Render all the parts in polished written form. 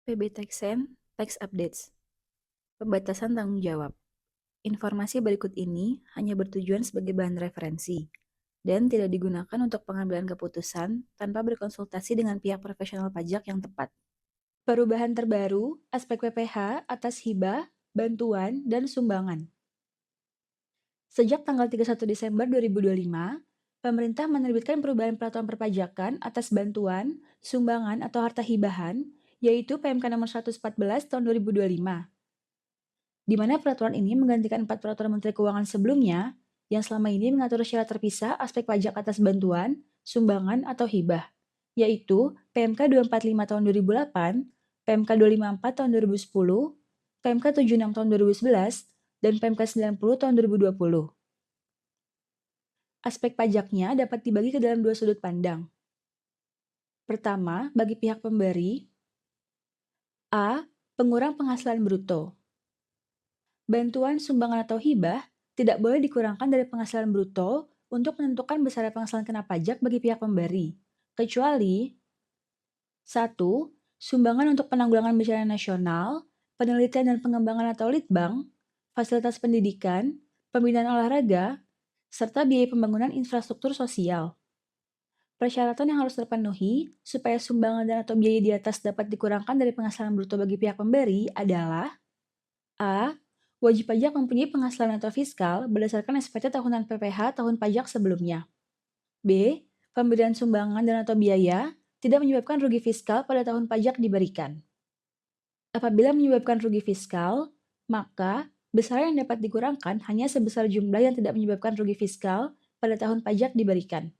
PB Taxen, Tax Updates. Pembatasan tanggung jawab. Informasi berikut ini hanya bertujuan sebagai bahan referensi dan tidak digunakan untuk pengambilan keputusan tanpa berkonsultasi dengan pihak profesional pajak yang tepat. Perubahan terbaru, aspek PPh atas hibah, bantuan, dan sumbangan. Sejak tanggal 31 Desember 2025, pemerintah menerbitkan perubahan peraturan perpajakan atas bantuan, sumbangan, atau harta hibahan, yaitu PMK nomor 114 tahun 2025. Di mana peraturan ini menggantikan 4 peraturan Menteri Keuangan sebelumnya yang selama ini mengatur secara terpisah aspek pajak atas bantuan, sumbangan, atau hibah, yaitu PMK 245 tahun 2008, PMK 254 tahun 2010, PMK 76 tahun 2011, dan PMK 90 tahun 2020. Aspek pajaknya dapat dibagi ke dalam dua sudut pandang. Pertama, bagi pihak pemberi, A. Pengurang penghasilan bruto. Bantuan, sumbangan, atau hibah tidak boleh dikurangkan dari penghasilan bruto untuk menentukan besaran penghasilan kena pajak bagi pihak pemberi, kecuali 1. Sumbangan untuk penanggulangan bencana nasional, penelitian dan pengembangan atau litbang, fasilitas pendidikan, pembinaan olahraga, serta biaya pembangunan infrastruktur sosial. Persyaratan yang harus terpenuhi supaya sumbangan dan atau biaya di atas dapat dikurangkan dari penghasilan bruto bagi pihak pemberi adalah A. Wajib pajak mempunyai penghasilan atau fiskal berdasarkan SPT tahunan PPh tahun pajak sebelumnya. B. Pemberian sumbangan dan atau biaya tidak menyebabkan rugi fiskal pada tahun pajak diberikan. Apabila menyebabkan rugi fiskal, maka besaran yang dapat dikurangkan hanya sebesar jumlah yang tidak menyebabkan rugi fiskal pada tahun pajak diberikan.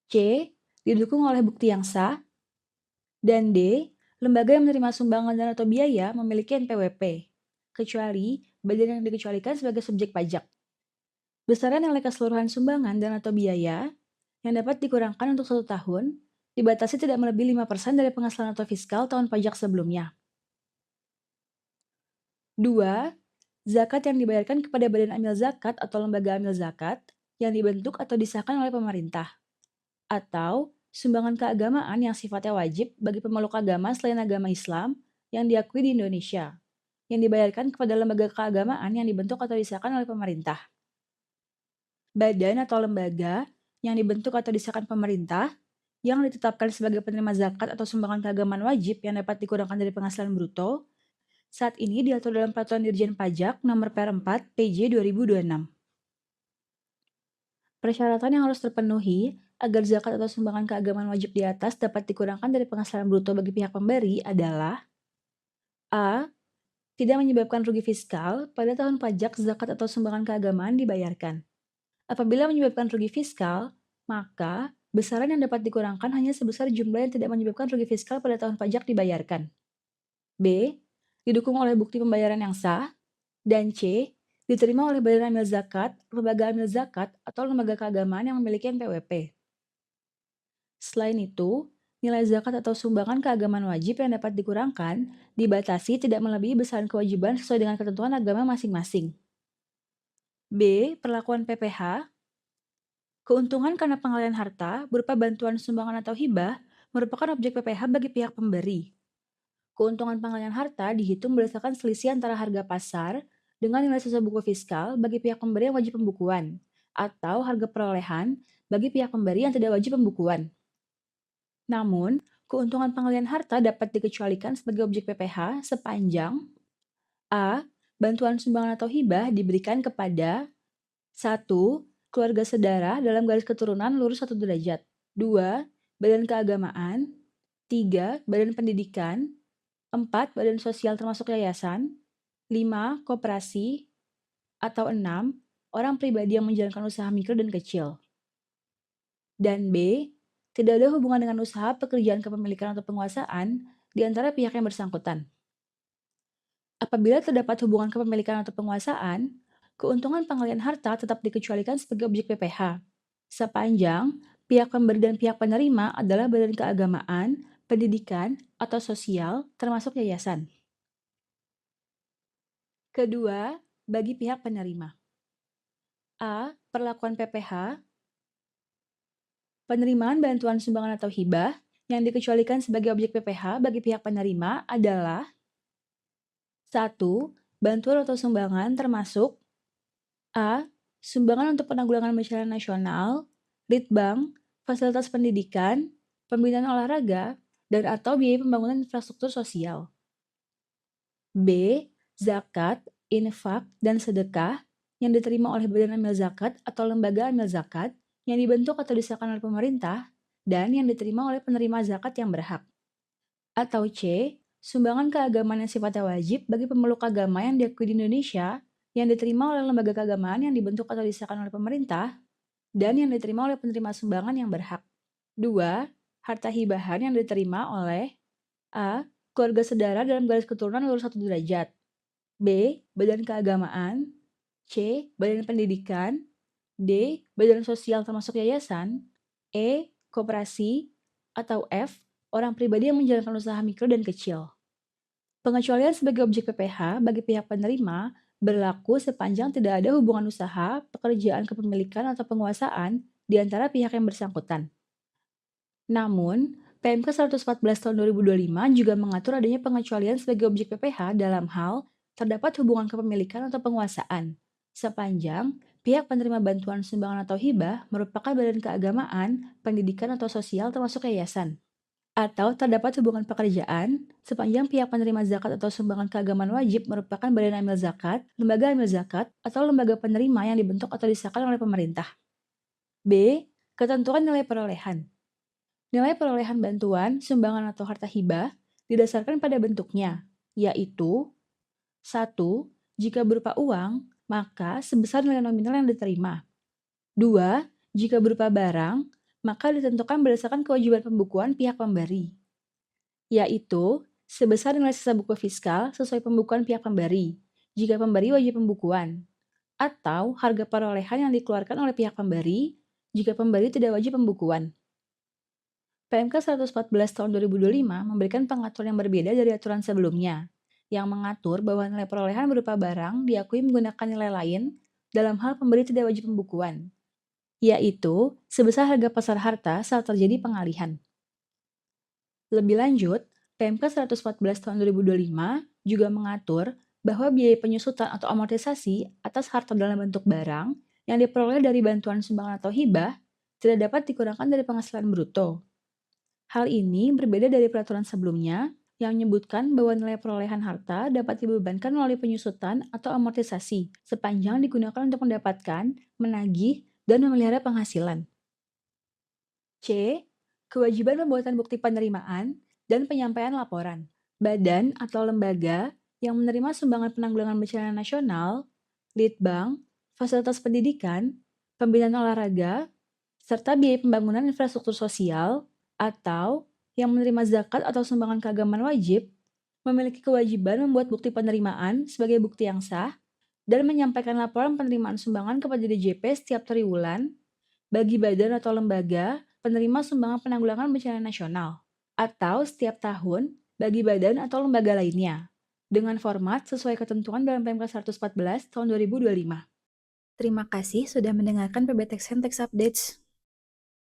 C. Didukung oleh bukti yang sah. Dan D. Lembaga yang menerima sumbangan dan atau biaya memiliki NPWP, kecuali badan yang dikecualikan sebagai subjek pajak. Besaran nilai keseluruhan sumbangan dan atau biaya yang dapat dikurangkan untuk 1 tahun dibatasi tidak melebihi 5% dari penghasilan atau fiskal tahun pajak sebelumnya. 2. Zakat yang dibayarkan kepada badan amil zakat atau lembaga amil zakat yang dibentuk atau disahkan oleh pemerintah, atau sumbangan keagamaan yang sifatnya wajib bagi pemeluk agama selain agama Islam yang diakui di Indonesia, yang dibayarkan kepada lembaga keagamaan yang dibentuk atau disahkan oleh pemerintah. Badan atau lembaga yang dibentuk atau disahkan pemerintah yang ditetapkan sebagai penerima zakat atau sumbangan keagamaan wajib yang dapat dikurangkan dari penghasilan bruto, saat ini diatur dalam Peraturan Dirjen Pajak Nomor PR4 PJ 2026. Persyaratan yang harus terpenuhi agar zakat atau sumbangan keagamaan wajib di atas dapat dikurangkan dari penghasilan bruto bagi pihak pemberi adalah A. Tidak menyebabkan rugi fiskal pada tahun pajak zakat atau sumbangan keagamaan dibayarkan. Apabila menyebabkan rugi fiskal, maka besaran yang dapat dikurangkan hanya sebesar jumlah yang tidak menyebabkan rugi fiskal pada tahun pajak dibayarkan. B. Didukung oleh bukti pembayaran yang sah. Dan C. Diterima oleh badan amil zakat, lembaga amil zakat, atau lembaga keagamaan yang memiliki NPWP. Selain itu, nilai zakat atau sumbangan keagamaan wajib yang dapat dikurangkan dibatasi tidak melebihi besaran kewajiban sesuai dengan ketentuan agama masing-masing. B. Perlakuan PPh. Keuntungan karena pengalihan harta berupa bantuan sumbangan atau hibah merupakan objek PPh bagi pihak pemberi. Keuntungan pengalihan harta dihitung berdasarkan selisih antara harga pasar dengan nilai sesuai buku fiskal bagi pihak pemberi yang wajib pembukuan, atau harga perolehan bagi pihak pemberi yang tidak wajib pembukuan. Namun, keuntungan pengalihan harta dapat dikecualikan sebagai objek PPh sepanjang A. Bantuan sumbangan atau hibah diberikan kepada 1. Keluarga sedarah dalam garis keturunan lurus 1 derajat. 2. Badan keagamaan. 3. Badan pendidikan. 4. Badan sosial termasuk yayasan. 5. Koperasi. Atau 6. Orang pribadi yang menjalankan usaha mikro dan kecil. Dan B. Tidak ada hubungan dengan usaha, pekerjaan kepemilikan atau penguasaan di antara pihak yang bersangkutan. Apabila terdapat hubungan kepemilikan atau penguasaan, keuntungan pengalihan harta tetap dikecualikan sebagai objek PPh, sepanjang pihak pemberi dan pihak penerima adalah badan keagamaan, pendidikan, atau sosial, termasuk yayasan. Kedua, bagi pihak penerima. A. Perlakuan PPh. Penerimaan bantuan sumbangan atau hibah yang dikecualikan sebagai objek PPh bagi pihak penerima adalah 1. Bantuan atau sumbangan termasuk A. Sumbangan untuk penanggulangan bencana nasional, litbang, fasilitas pendidikan, pembinaan olahraga, dan atau biaya pembangunan infrastruktur sosial. B. Zakat, infak, dan sedekah yang diterima oleh badan amil zakat atau lembaga amil zakat yang dibentuk atau disahkan oleh pemerintah dan yang diterima oleh penerima zakat yang berhak. Atau C. Sumbangan keagamaan yang sifatnya wajib bagi pemeluk agama yang diakui di Indonesia yang diterima oleh lembaga keagamaan yang dibentuk atau disahkan oleh pemerintah dan yang diterima oleh penerima sumbangan yang berhak. 2. Harta hibahan yang diterima oleh A. Keluarga sedara dalam garis keturunan lurus 1 derajat. B. Badan keagamaan. C. Badan pendidikan. D. Badan sosial termasuk yayasan. E. Koperasi. Atau F. Orang pribadi yang menjalankan usaha mikro dan kecil. Pengecualian sebagai objek PPh bagi pihak penerima berlaku sepanjang tidak ada hubungan usaha, pekerjaan kepemilikan atau penguasaan di antara pihak yang bersangkutan. Namun, PMK 114 tahun 2025 juga mengatur adanya pengecualian sebagai objek PPh dalam hal terdapat hubungan kepemilikan atau penguasaan, sepanjang pihak penerima bantuan sumbangan atau hibah merupakan badan keagamaan, pendidikan atau sosial termasuk yayasan. Atau terdapat hubungan pekerjaan, sepanjang pihak penerima zakat atau sumbangan keagamaan wajib merupakan badan amil zakat, lembaga amil zakat, atau lembaga penerima yang dibentuk atau disahkan oleh pemerintah. B. Ketentuan nilai perolehan. Nilai perolehan bantuan, sumbangan atau harta hibah didasarkan pada bentuknya, yaitu 1. Jika berupa uang, maka sebesar nilai nominal yang diterima. 2. Jika berupa barang, maka ditentukan berdasarkan kewajiban pembukuan pihak pemberi, yaitu sebesar nilai sisa buku fiskal sesuai pembukuan pihak pemberi, jika pemberi wajib pembukuan, atau harga perolehan yang dikeluarkan oleh pihak pemberi, jika pemberi tidak wajib pembukuan. PMK 114 tahun 2025 memberikan pengaturan yang berbeda dari aturan sebelumnya, yang mengatur bahwa nilai perolehan berupa barang diakui menggunakan nilai lain dalam hal pemberi tidak wajib pembukuan, yaitu sebesar harga pasar harta saat terjadi pengalihan. Lebih lanjut, PMK 114 tahun 2025 juga mengatur bahwa biaya penyusutan atau amortisasi atas harta dalam bentuk barang yang diperoleh dari bantuan sumbangan atau hibah tidak dapat dikurangkan dari penghasilan bruto. Hal ini berbeda dari peraturan sebelumnya yang menyebutkan bahwa nilai perolehan harta dapat dibebankan melalui penyusutan atau amortisasi sepanjang digunakan untuk mendapatkan, menagih, dan memelihara penghasilan. C. Kewajiban pembuatan bukti penerimaan dan penyampaian laporan. Badan atau lembaga yang menerima sumbangan penanggulangan bencana nasional, litbang, fasilitas pendidikan, pembinaan olahraga, serta biaya pembangunan infrastruktur sosial, atau yang menerima zakat atau sumbangan keagamaan wajib, memiliki kewajiban membuat bukti penerimaan sebagai bukti yang sah dan menyampaikan laporan penerimaan sumbangan kepada DJP setiap triwulan bagi badan atau lembaga penerima sumbangan penanggulangan bencana nasional, atau setiap tahun bagi badan atau lembaga lainnya, dengan format sesuai ketentuan dalam PMK 114 tahun 2025. Terima kasih sudah mendengarkan PBTextN Text Updates.